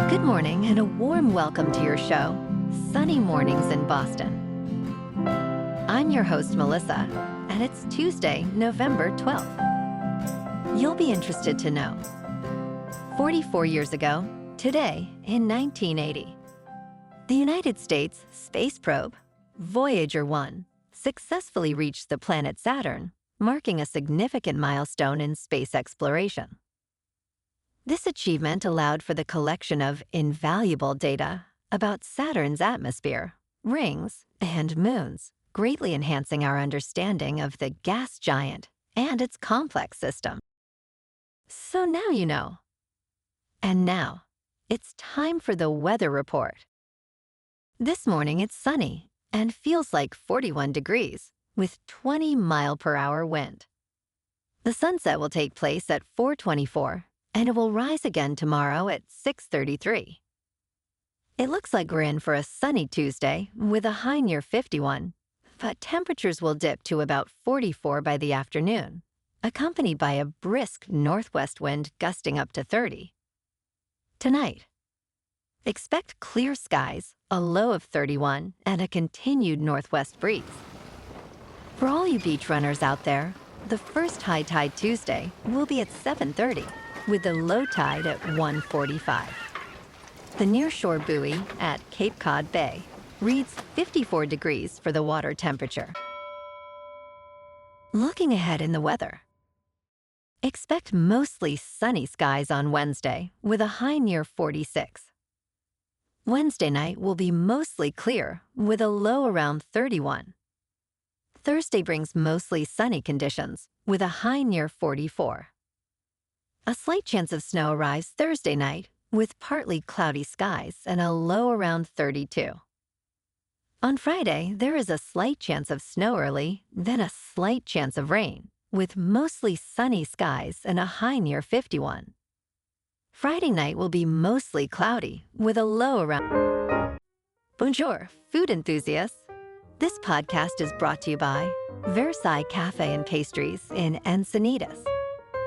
Good morning and a warm welcome to your show, Sunny Mornings in Boston. I'm your host, Melissa, and it's Tuesday, November 12th. You'll be interested to know. 44 years ago, today in 1980, the United States space probe, Voyager 1, successfully reached the planet Saturn, marking a significant milestone in space exploration. This achievement allowed for the collection of invaluable data about Saturn's atmosphere, rings, and moons, greatly enhancing our understanding of the gas giant and its complex system. So now you know. And now, it's time for the weather report. This morning it's sunny and feels like 41 degrees with 20-mile-per-hour wind. The sunset will take place at 4:24, and it will rise again tomorrow at 6:33. It looks like we're in for a sunny Tuesday with a high near 51, but temperatures will dip to about 44 by the afternoon, accompanied by a brisk northwest wind gusting up to 30. Tonight, expect clear skies, a low of 31, and a continued northwest breeze. For all you beach runners out there, the first high tide Tuesday will be at 7:30, with the low tide at 1:45. The nearshore buoy at Cape Cod Bay reads 54 degrees for the water temperature. Looking ahead in the weather, expect mostly sunny skies on Wednesday with a high near 46. Wednesday night will be mostly clear with a low around 31. Thursday brings mostly sunny conditions with a high near 44. A slight chance of snow arrives Thursday night with partly cloudy skies and a low around 32. On Friday, there is a slight chance of snow early, then a slight chance of rain, with mostly sunny skies and a high near 51. Friday night will be mostly cloudy with a low around. Bonjour, food enthusiasts. This podcast is brought to you by Versailles Cafe and Pastries in Encinitas.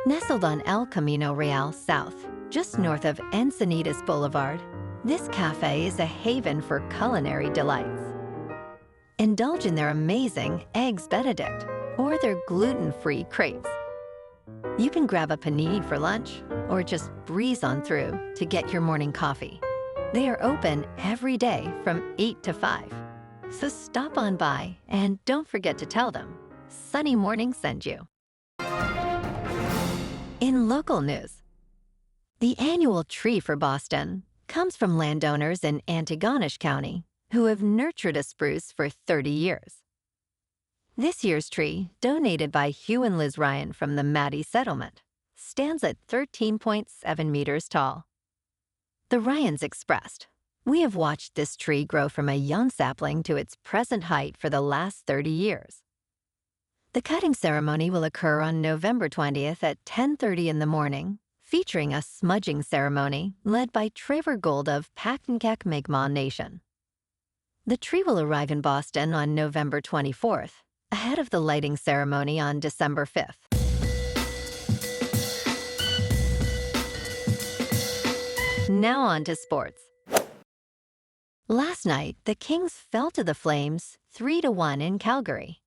Nestled on El Camino Real South, just north of Encinitas Boulevard, this cafe is a haven for culinary delights. Indulge in their amazing Eggs Benedict or their gluten-free crepes. You can grab a panini for lunch or just breeze on through to get your morning coffee. They are open every day from 8 to 5. So stop on by and don't forget to tell them Sunny Morning sent you. In local news, the annual tree for Boston comes from landowners in Antigonish County who have nurtured a spruce for 30 years. This year's tree, donated by Hugh and Liz Ryan from the Maddie Settlement, stands at 13.7 meters tall. The Ryans expressed, "We have watched this tree grow from a young sapling to its present height for the last 30 years. The cutting ceremony will occur on November 20th at 10:30 in the morning, featuring a smudging ceremony led by Trevor Gould of Paqtnkek Mi'kmaq Nation. The tree will arrive in Boston on November 24th, ahead of the lighting ceremony on December 5th. Now on to sports. Last night, the Kings fell to the Flames 3-1 in Calgary.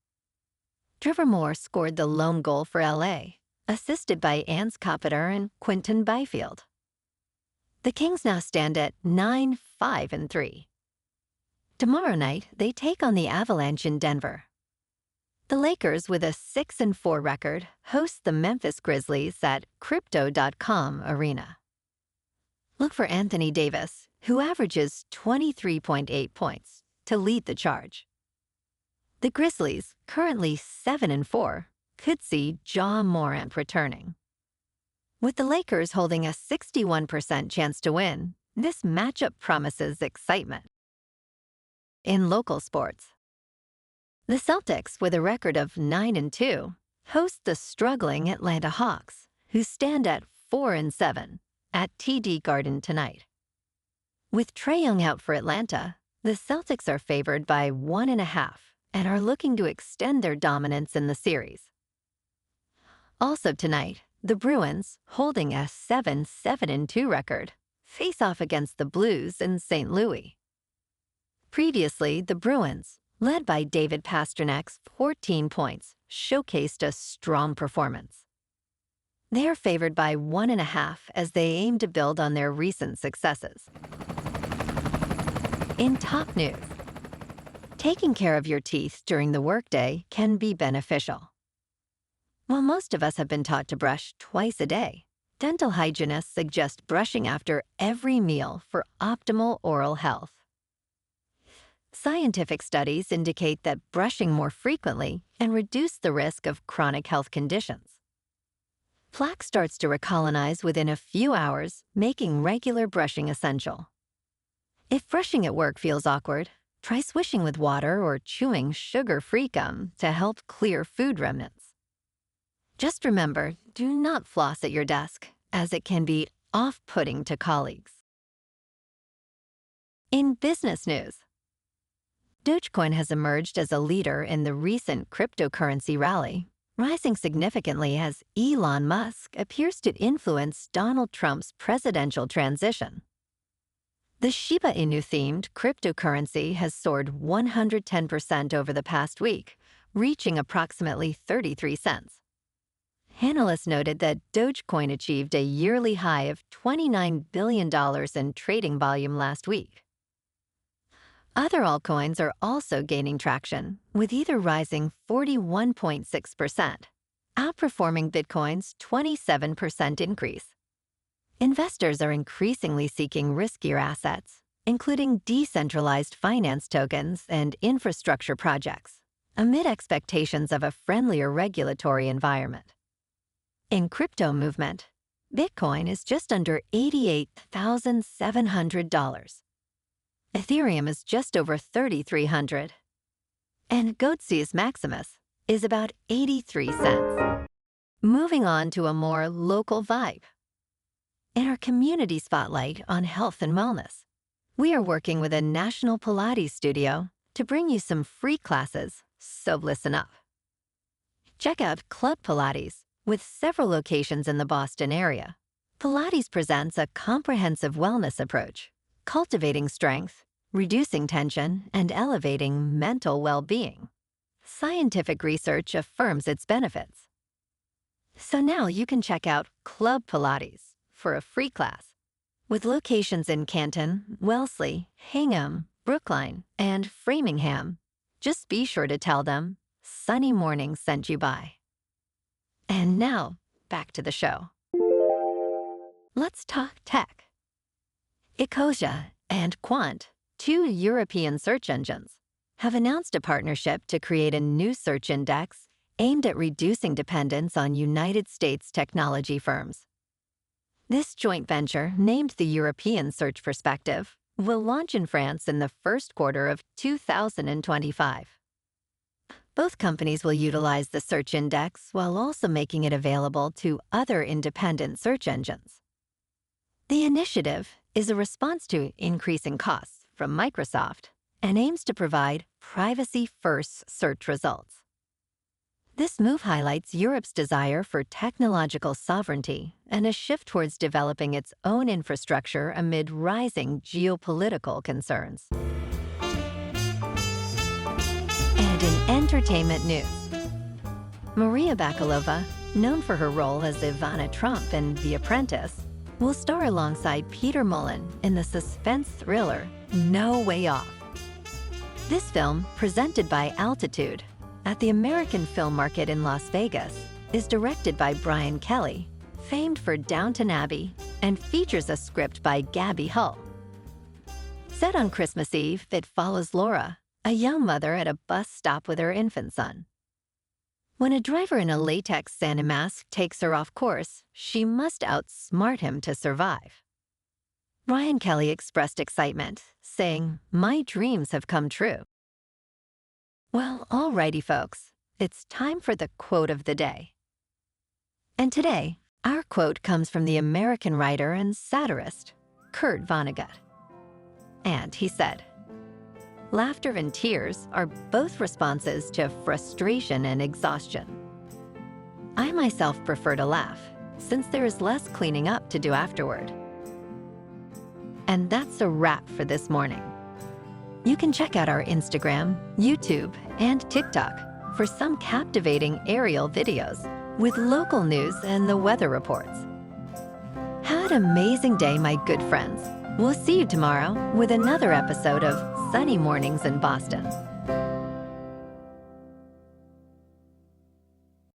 Trevor scored the lone goal for LA, assisted by Ans Kopitar and Quinton Byfield. The Kings now stand at 9-5-3. Tomorrow night, they take on the Avalanche in Denver. The Lakers, with a 6-4 record, host the Memphis Grizzlies at Crypto.com Arena. Look for Anthony Davis, who averages 23.8 points, to lead the charge. The Grizzlies, currently 7-4, could see Ja Morant returning. With the Lakers holding a 61% chance to win, this matchup promises excitement. In local sports, the Celtics, with a record of 9-2, host the struggling Atlanta Hawks, who stand at 4-7, at TD Garden tonight. With Trae Young out for Atlanta, the Celtics are favored by 1.5 and are looking to extend their dominance in the series. Also tonight, the Bruins, holding a 7-2 record, face off against the Blues in St. Louis. Previously, the Bruins, led by David Paqtnkek's 14 points, showcased a strong performance. They are favored by 1.5 as they aim to build on their recent successes. In top news, taking care of your teeth during the workday can be beneficial. While most of us have been taught to brush twice a day, dental hygienists suggest brushing after every meal for optimal oral health. Scientific studies indicate that brushing more frequently can reduce the risk of chronic health conditions. Plaque starts to recolonize within a few hours, making regular brushing essential. If brushing at work feels awkward, try swishing with water or chewing sugar-free gum to help clear food remnants. Just remember, do not floss at your desk, as it can be off-putting to colleagues. In business news, Dogecoin has emerged as a leader in the recent cryptocurrency rally, rising significantly as Elon Musk appears to influence Donald Trump's presidential transition. The Shiba Inu-themed cryptocurrency has soared 110% over the past week, reaching approximately 33 cents. Analysts noted that Dogecoin achieved a yearly high of $29 billion in trading volume last week. Other altcoins are also gaining traction, with Ether rising 41.6%, outperforming Bitcoin's 27% increase. Investors are increasingly seeking riskier assets, including decentralized finance tokens and infrastructure projects, amid expectations of a friendlier regulatory environment. In crypto movement, Bitcoin is just under $88,700. Ethereum is just over $3,300. And Gould Maximus is about 83 cents. Moving on to a more local vibe. In our community spotlight on health and wellness, we are working with a national Pilates studio to bring you some free classes, so listen up. Check out Club Pilates. With several locations in the Boston area, Pilates presents a comprehensive wellness approach, cultivating strength, reducing tension, and elevating mental well-being. Scientific research affirms its benefits. So now you can check out Club Pilates for a free class. With locations in Canton, Wellesley, Hingham, Brookline, and Framingham, just be sure to tell them Sunny Morning sent you by. And now, back to the show. Let's talk tech. Ecosia and Qwant, two European search engines, have announced a partnership to create a new search index aimed at reducing dependence on United States technology firms. This joint venture, named the European Search Perspective, will launch in France in the first quarter of 2025. Both companies will utilize the search index while also making it available to other independent search engines. The initiative is a response to increasing costs from Microsoft and aims to provide privacy-first search results. This move highlights Europe's desire for technological sovereignty and a shift towards developing its own infrastructure amid rising geopolitical concerns. And in entertainment news, Maria Bakalova, known for her role as Ivana Trump in The Apprentice, will star alongside Peter Mullen in the suspense thriller No Way Off. This film, presented by Altitude at the American Film Market in Las Vegas, is directed by Brian Kelly, famed for Downton Abbey, and features a script by Gabby Hull. Set on Christmas Eve, it follows Laura, a young mother at a bus stop with her infant son. When a driver in a latex Santa mask takes her off course, she must outsmart him to survive. Brian Kelly expressed excitement, saying, "My dreams have come true." Well, alrighty, folks, it's time for the quote of the day. And today, our quote comes from the American writer and satirist, Kurt Vonnegut. And he said, "Laughter and tears are both responses to frustration and exhaustion. I myself prefer to laugh, since there is less cleaning up to do afterward." And that's a wrap for this morning. You can check out our Instagram, YouTube, and TikTok for some captivating aerial videos with local news and the weather reports. Have an amazing day, my good friends. We'll see you tomorrow with another episode of Sunny Mornings in Boston.